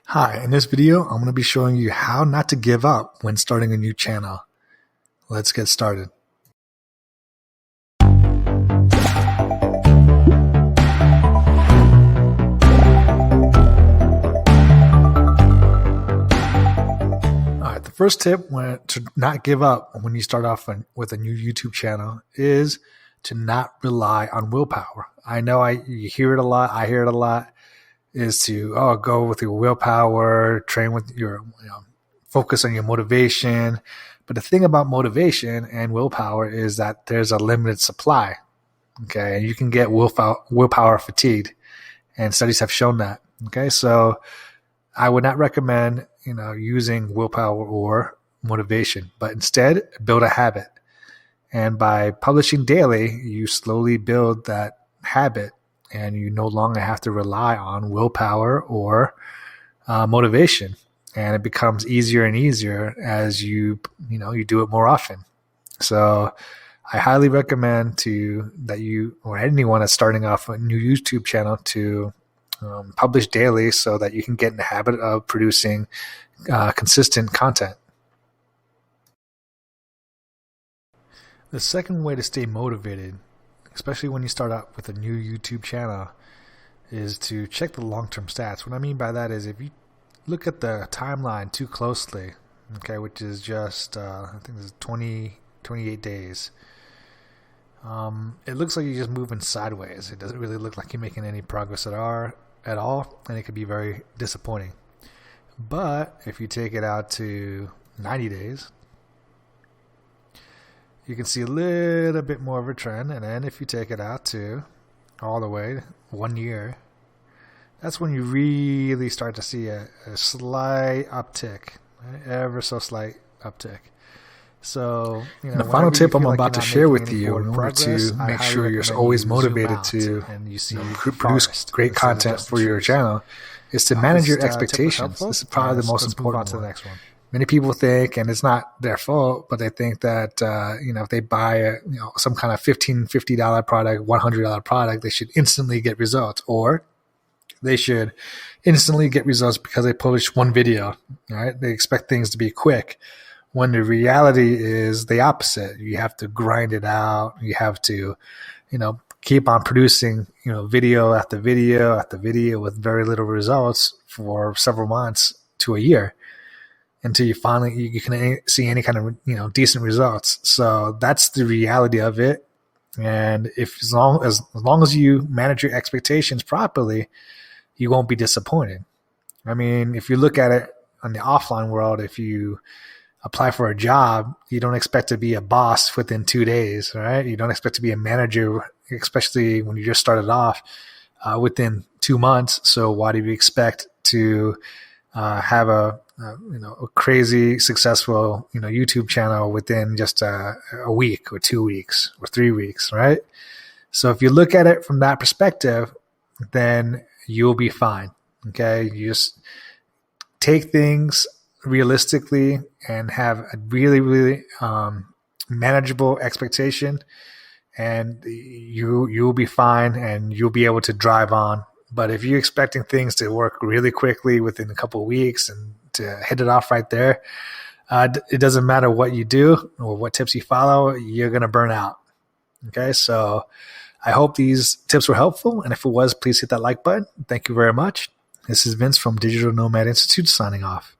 Hi, in this video, I'm going to be showing you how not to give up when starting a new channel. Let's get started. Alright, the first tip to not give up when you start off with a new YouTube channel is to not rely on willpower. I know you hear it a lot, I hear it a lot. Is to go with your willpower, train with your focus on your motivation. But the thing about motivation and willpower is that there's a limited supply. Okay, and you can get willpower fatigued, and studies have shown that. Okay, so I would not recommend using willpower or motivation, but instead build a habit. And by publishing daily, you slowly build that habit. And you no longer have to rely on willpower or motivation, and it becomes easier and easier as you do it more often. So, I highly recommend that you or anyone that's starting off a new YouTube channel to publish daily, so that you can get in the habit of producing consistent content. The second way to stay motivated, especially when you start out with a new YouTube channel, is to check the long-term stats. What I mean by that is if you look at the timeline too closely, okay, which is just, I think this is 28 days, it looks like you're just moving sideways. It doesn't really look like you're making any progress at all, and it could be very disappointing. But if you take it out to 90 days, you can see a little bit more of a trend. And then if you take it out to all the way 1 year, that's when you really start to see a slight uptick, right? Ever so slight uptick. So, the final tip I'm about to share with you in order to make sure you're always motivated to produce great content for your channel is to manage your expectations. This is probably the most important one. Many people think, and it's not their fault, but they think that if they buy some kind of $50 product, $100 product, they should instantly get results, or they should instantly get results because they publish one video. Right? They expect things to be quick, when the reality is the opposite. You have to grind it out. You have to, keep on producing, video after video after video with very little results for several months to a year, until you can see any kind of decent results. So that's the reality of it. And as long as you manage your expectations properly, you won't be disappointed. I mean, if you look at it on the offline world, if you apply for a job, you don't expect to be a boss within 2 days, right? You don't expect to be a manager, especially when you just started off, within 2 months. So why do you expect to have a crazy successful YouTube channel within just a week or 2 weeks or 3 weeks, right? So if you look at it from that perspective, then you'll be fine. Okay, you just take things realistically and have a really, really manageable expectation, and you'll be fine, and you'll be able to drive on. But if you're expecting things to work really quickly within a couple of weeks and to hit it off right there, it doesn't matter what you do or what tips you follow, you're going to burn out. Okay, so I hope these tips were helpful. And if it was, please hit that like button. Thank you very much. This is Vince from Digital Nomad Institute signing off.